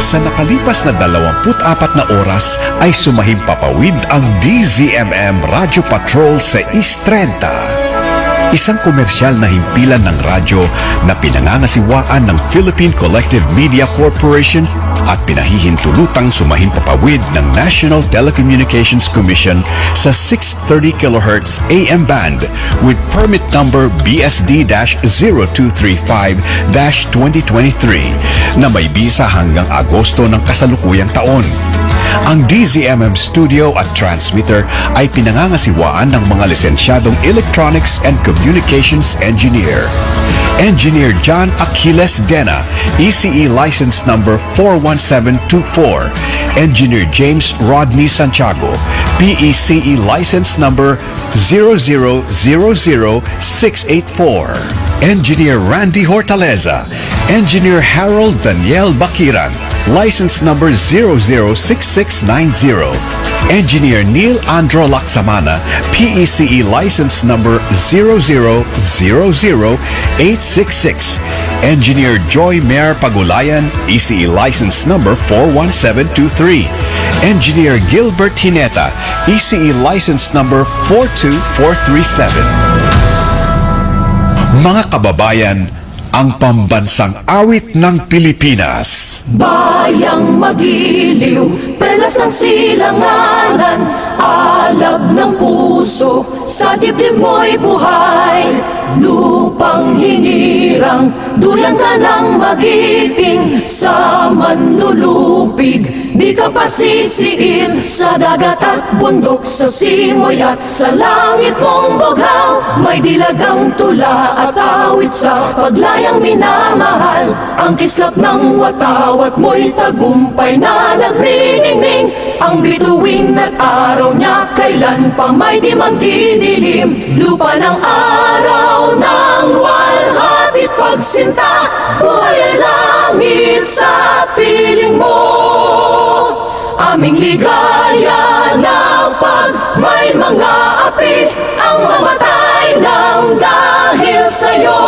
Sa nakalipas na 24 na oras ay sumahimpapawid ang DZMM Radio Patrol sa East 30. Isang komersyal na himpilan ng radyo na pinangangasiwaan ng Philippine Collective Media Corporation at pinahihintulutang sumahimpapawid ng National Telecommunications Commission sa 630 kHz AM band with permit number BSD-0235-2023 na may bisa hanggang Agosto ng kasalukuyang taon. Ang DZMM studio at transmitter ay pinangangasiwaan ng mga lisensyadong Electronics and Communications Engineer. Engineer John Aquiles Dena, ECE license number 41724. Engineer James Rodney Santiago, PECE license number 0000684. Engineer Randy Hortaleza, Engineer Harold Daniel Bakiran, license number 006690. Engineer Neil Andro Laksamana, PECE license number 0000866. Engineer Joy Mayor Pagulayan, ECE license number 41723. Engineer Gilbert Hineta, ECE license number 42437. Mga kababayan, ang pambansang awit ng Pilipinas. Bayang magiliw, perlas ng silanganan, alab ng puso, sa dibdib mo'y buhay. Lupang hinirang, durian ka ng magiting, sa manlulupig, di ka pasisiin. Sa dagat at bundok, sa simoy at sa langit mong bughaw, may dilagang tula at awit sa paglayang minamahal. Ang kislap ng watawat mo'y tagumpay na nagniningning. Ang bituin at araw niya kailan pa may di magdidilim. Lupa ng araw ng walhati't pagsinta, buhay ay langit sa piling mo. Aming ligaya na pag may mga api ang mamatay ng dahil sa'yo.